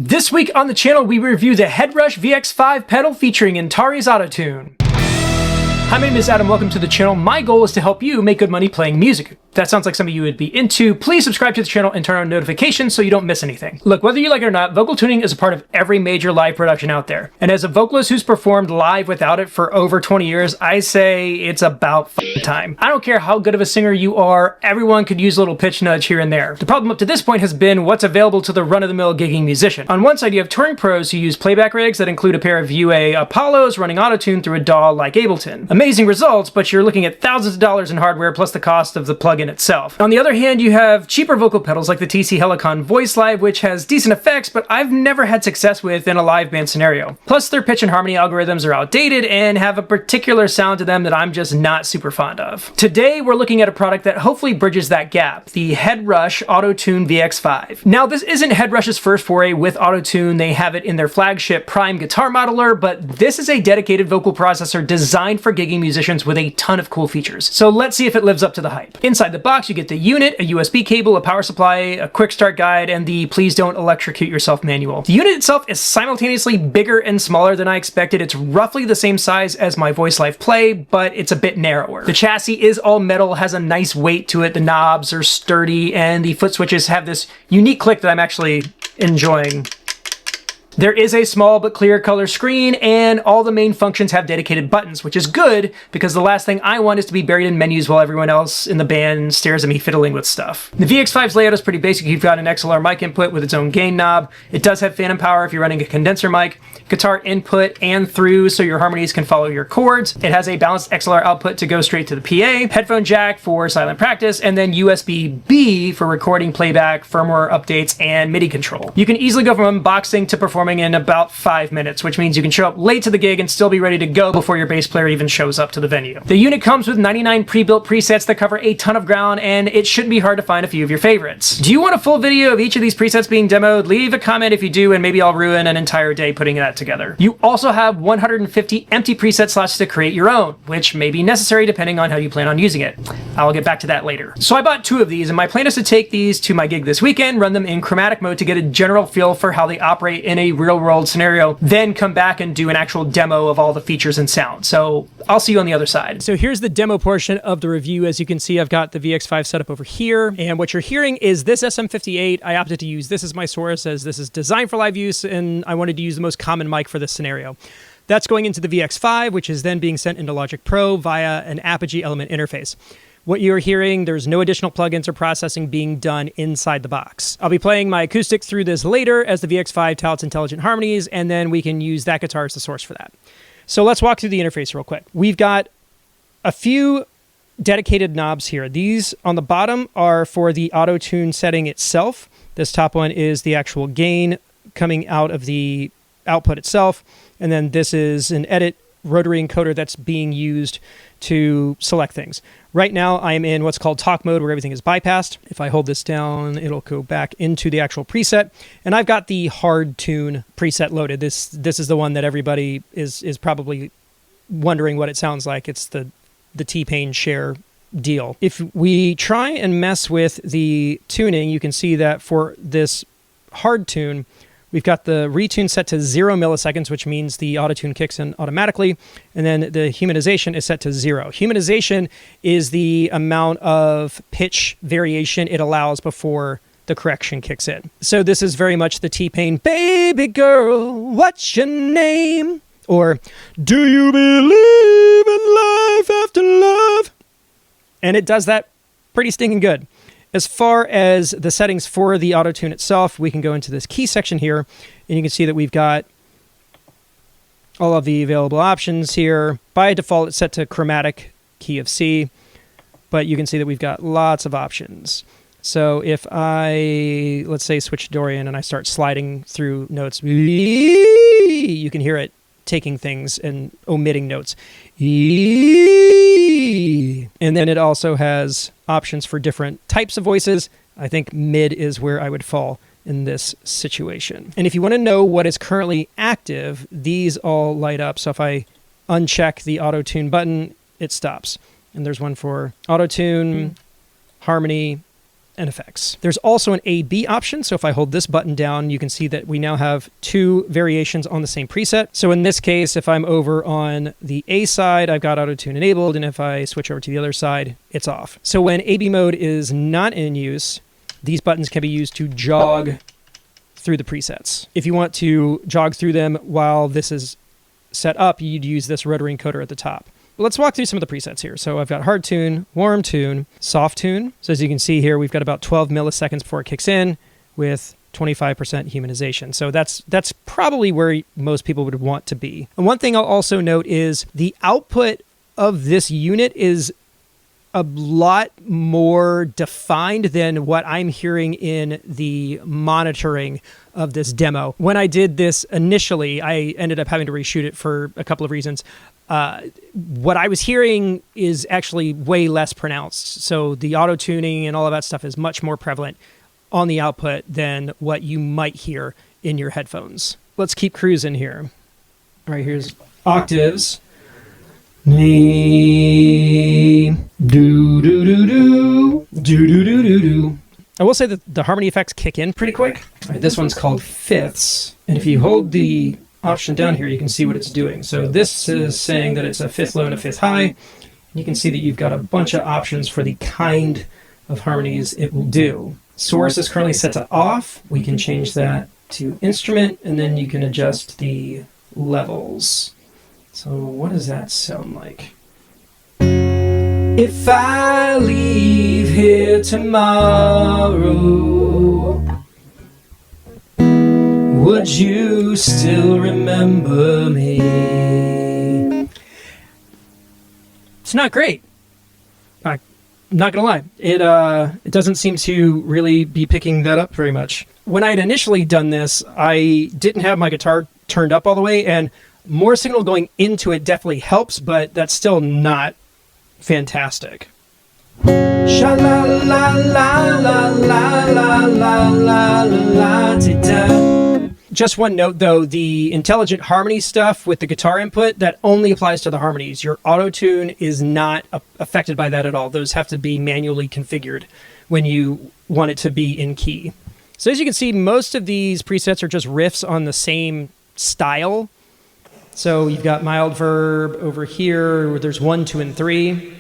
This week on the channel, we review the HeadRush VX5 pedal featuring Antares Auto-Tune. Hi, my name is Adam. Welcome to the channel. My goal is to help you make good money playing music. If that sounds like something you would be into, please subscribe to the channel and turn on notifications so you don't miss anything. Look, whether you like it or not, vocal tuning is a part of every major live production out there. And as a vocalist who's performed live without it for over 20 years, I say it's about time. I don't care how good of a singer you are, everyone could use a little pitch nudge here and there. The problem up to this point has been what's available to the run-of-the-mill gigging musician. On one side, you have touring pros who use playback rigs that include a pair of UA Apollos running Autotune through a DAW like Ableton. Amazing results, but you're looking at thousands of dollars in hardware plus the cost of the plugin itself. On the other hand, you have cheaper vocal pedals like the TC Helicon VoiceLive, which has decent effects, but I've never had success with in a live band scenario. Plus, their pitch and harmony algorithms are outdated and have a particular sound to them that I'm just not super fond of. Today, we're looking at a product that hopefully bridges that gap, the HeadRush Auto-Tune VX5. Now, this isn't HeadRush's first foray with Auto-Tune. They have it in their flagship Prime guitar modeler, but this is a dedicated vocal processor designed for gigging musicians with a ton of cool features. So let's see if it lives up to the hype. Inside the box, you get the unit, a USB cable, a power supply, a quick start guide, and the please don't electrocute yourself manual. The unit itself is simultaneously bigger and smaller than I expected. It's roughly the same size as my VoiceLive Play, but it's a bit narrower. The chassis is all metal, has a nice weight to it, the knobs are sturdy, and the foot switches have this unique click that I'm actually enjoying. There is a small but clear color screen, and all the main functions have dedicated buttons, which is good because the last thing I want is to be buried in menus while everyone else in the band stares at me fiddling with stuff. The VX5's layout is pretty basic. You've got an XLR mic input with its own gain knob. It does have phantom power if you're running a condenser mic, guitar input and through so your harmonies can follow your chords. It has a balanced XLR output to go straight to the PA, headphone jack for silent practice, and then USB-B for recording, playback, firmware updates, and MIDI control. You can easily go from unboxing to performing in about 5 minutes, which means you can show up late to the gig and still be ready to go before your bass player even shows up to the venue. The unit comes with 99 pre-built presets that cover a ton of ground, and it shouldn't be hard to find a few of your favorites. Do you want a full video of each of these presets being demoed? Leave a comment if you do, and maybe I'll ruin an entire day putting that together. You also have 150 empty preset slots to create your own, which may be necessary depending on how you plan on using it. I'll get back to that later. So I bought 2 of these, and my plan is to take these to my gig this weekend, run them in chromatic mode to get a general feel for how they operate in a real-world scenario, then come back and do an actual demo of all the features and sound. So I'll see you on the other side. So here's the demo portion of the review. As you can see, I've got the VX5 set up over here, and what you're hearing is this SM58. I opted to use this as my source as this is designed for live use, and I wanted to use the most common mic for this scenario. That's going into the VX5, which is then being sent into Logic Pro via an Apogee Element interface. What you're hearing, there's no additional plugins or processing being done inside the box. I'll be playing my acoustic through this later as the VX5 touts intelligent harmonies, and then we can use that guitar as the source for that. So let's walk through the interface real quick. We've got a few dedicated knobs here. These on the bottom are for the auto-tune setting itself. This top one is the actual gain coming out of the output itself, and then this is an edit rotary encoder that's being used to select things. Right now, I am in what's called talk mode, where everything is bypassed. If I hold this down, it'll go back into the actual preset. And I've got the hard tune preset loaded. This is the one that everybody is probably wondering what it sounds like. It's the T-Pain Share deal. If we try and mess with the tuning, you can see that for this hard tune, we've got the retune set to 0 milliseconds, which means the auto-tune kicks in automatically, and then the humanization is set to 0. Humanization is the amount of pitch variation it allows before the correction kicks in. So this is very much the T-Pain, "Baby girl, what's your name?" Or, "Do you believe in life after love?" And it does that pretty stinking good. As far as the settings for the auto-tune itself, we can go into this key section here, and you can see that we've got all of the available options here. By default, it's set to chromatic, key of C, but you can see that we've got lots of options. So if I, let's say, switch to Dorian and I start sliding through notes, you can hear it taking things and omitting notes. And then it also has options for different types of voices. I think mid is where I would fall in this situation. And if you want to know what is currently active, these all light up. So if I uncheck the auto-tune button, it stops. And there's one for auto-tune, harmony, and effects. There's also an A/B option. So if I hold this button down, you can see that we now have two variations on the same preset. So in this case, if I'm over on the A side, I've got Auto-Tune enabled. And if I switch over to the other side, it's off. So when A/B mode is not in use, these buttons can be used to jog through the presets. If you want to jog through them while this is set up, you'd use this rotary encoder at the top. But let's walk through some of the presets here. So I've got hard tune, warm tune, soft tune. So as you can see here, we've got about 12 milliseconds before it kicks in with 25% humanization. So that's probably where most people would want to be. And one thing I'll also note is the output of this unit is a lot more defined than what I'm hearing in the monitoring of this demo. When I did this initially, I ended up having to reshoot it for a couple of reasons. What I was hearing is actually way less pronounced. So the auto-tuning and all of that stuff is much more prevalent on the output than what you might hear in your headphones. Let's keep cruising here. All right, here's octaves. Me, do do do do, do do do do do. I will say that the harmony effects kick in pretty quick. All right, this one's called fifths, and if you hold the option down here, you can see what it's doing. So this is saying that it's a fifth low and a fifth high. You can see that you've got a bunch of options for the kind of harmonies it will do. Source is currently set to off. We can change that to instrument, and then you can adjust the levels. So what does that sound like? If I leave here tomorrow, would you still remember me? It's not great. I'm not gonna lie. It doesn't seem to really be picking that up very much. When I had initially done this, I didn't have my guitar turned up all the way, and more signal going into it definitely helps, but that's still not fantastic. Sha la la la la la la la la la la. Just one note though, the intelligent harmony stuff with the guitar input, that only applies to the harmonies. Your auto-tune is not affected by that at all. Those have to be manually configured when you want it to be in key. So as you can see, most of these presets are just riffs on the same style. So you've got mild verb over here, where there's 1, 2, and 3.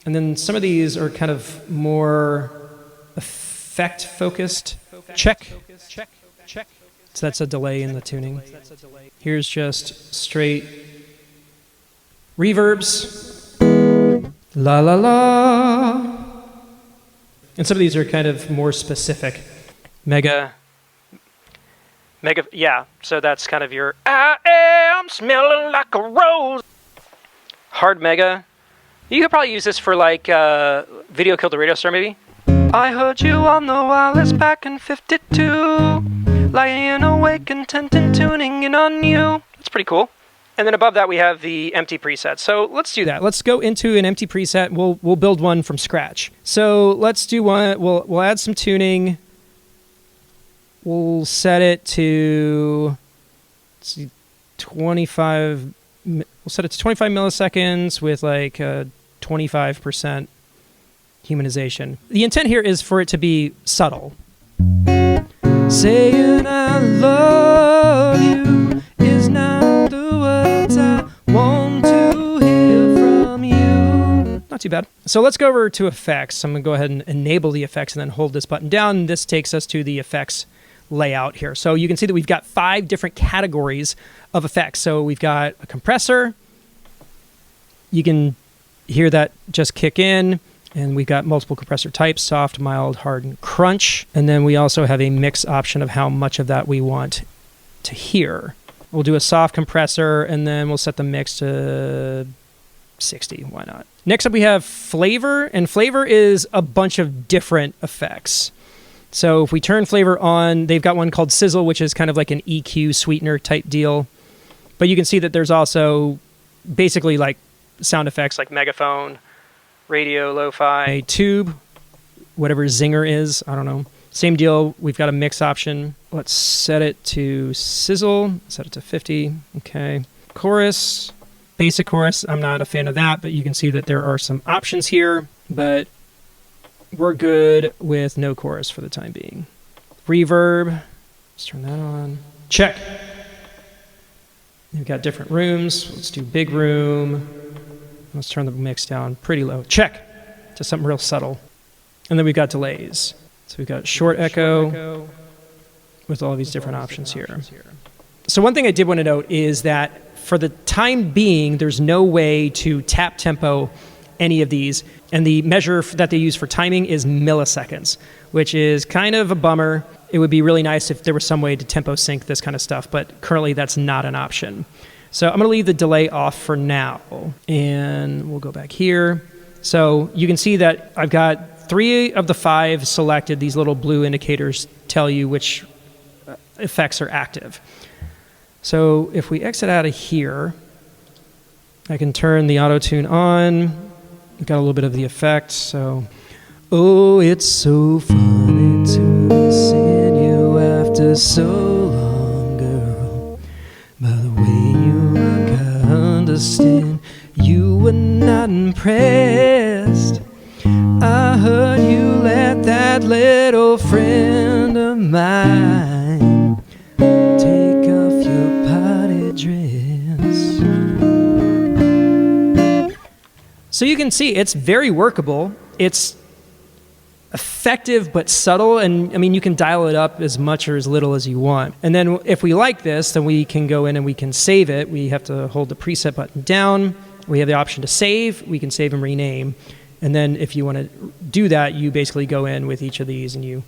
And then some of these are kind of more effect focused. Check. So that's a delay in the tuning. Here's just straight reverbs. La la la. And some of these are kind of more specific. Mega, yeah, so that's kind of your, I am smelling like a rose. Hard mega. You could probably use this for like Video Killed the Radio Star maybe. I heard you on the wireless back in 52. Lying awake, intent and tuning in on you. That's pretty cool. And then above that we have the empty preset. So let's do that. Let's go into an empty preset. We'll build one from scratch. So let's do one. We'll add some tuning. We'll set it to, let's see, 25. We'll set it to 25 milliseconds with like 25% humanization. The intent here is for it to be subtle. Saying I love you is not the words I want to hear from you. Not too bad. So let's go over to effects. I'm going to go ahead and enable the effects and then hold this button down. This takes us to the effects layout here. So you can see that we've got 5 different categories of effects. So we've got a compressor. You can hear that just kick in. And we've got multiple compressor types: soft, mild, hard, and crunch. And then we also have a mix option of how much of that we want to hear. We'll do a soft compressor, and then we'll set the mix to 60. Why not? Next up, we have flavor. And flavor is a bunch of different effects. So if we turn flavor on, they've got one called Sizzle, which is kind of like an EQ sweetener type deal. But you can see that there's also basically like sound effects like megaphone, radio, lo-fi, tube, whatever zinger is, I don't know. Same deal, we've got a mix option. Let's set it to Sizzle, set it to 50, okay. Chorus, basic chorus, I'm not a fan of that, but you can see that there are some options here, but we're good with no chorus for the time being. Reverb, let's turn that on. Check. We've got different rooms. Let's do big room. Let's turn the mix down pretty low. Check. Just something real subtle. And then we've got delays. So we've got short echo with all these different options here. So one thing I did want to note is that for the time being, there's no way to tap tempo any of these. And the measure that they use for timing is milliseconds, which is kind of a bummer. It would be really nice if there was some way to tempo sync this kind of stuff, but currently that's not an option. So I'm going to leave the delay off for now, and we'll go back here. So you can see that I've got 3 of the 5 selected. These little blue indicators tell you which effects are active. So if we exit out of here, I can turn the auto-tune on. We've got a little bit of the effect, so... Oh, it's so funny to be seeing you after so long, girl. By the way you look, I understand you were not impressed. I heard you let that little friend of mine take off your party dress. So you can see it's very workable. It's effective but subtle, and I mean you can dial it up as much or as little as you want. And then if we like this, then we can go in and we can save it. We have to hold the preset button down. We have the option to save. We can save and rename. And then if you want to do that, you basically go in with each of these and you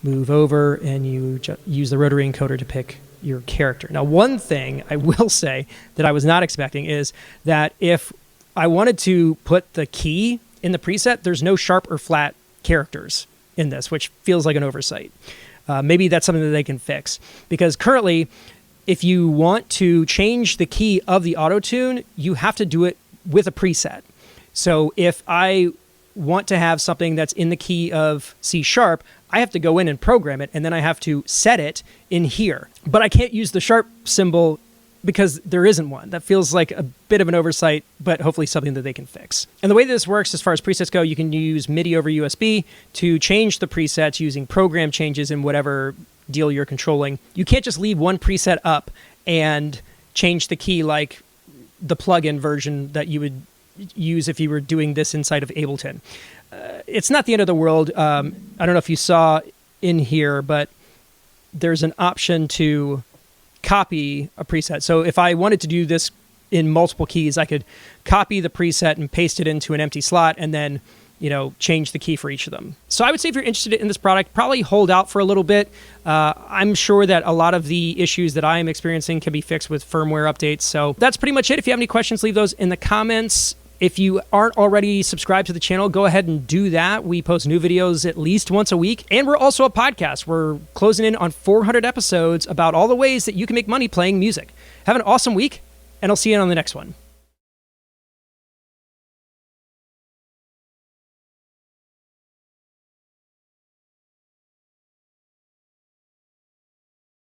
move over and you use the rotary encoder to pick your character. Now, one thing I will say that I was not expecting is that if I wanted to put the key in the preset, there's no sharp or flat characters in this, which feels like an oversight. Maybe that's something that they can fix, because currently if you want to change the key of the auto-tune, you have to do it with a preset. So if I want to have something that's in the key of C sharp, I have to go in and program it, and then I have to set it in here. But I can't use the sharp symbol because there isn't one. That feels like a bit of an oversight, but hopefully something that they can fix. And the way this works as far as presets go, you can use MIDI over USB to change the presets using program changes in whatever deal you're controlling. You can't just leave one preset up and change the key like the plugin version that you would use if you were doing this inside of Ableton. It's not the end of the world. I don't know if you saw in here, but there's an option to copy a preset. So if I wanted to do this in multiple keys, I could copy the preset and paste it into an empty slot and then, you know, change the key for each of them. So I would say if you're interested in this product, probably hold out for a little bit. I'm sure that a lot of the issues that I am experiencing can be fixed with firmware updates. So that's pretty much it. If you have any questions, leave those in the comments. If you aren't already subscribed to the channel, go ahead and do that. We post new videos at least once a week. And we're also a podcast. We're closing in on 400 episodes about all the ways that you can make money playing music. Have an awesome week, and I'll see you on the next one.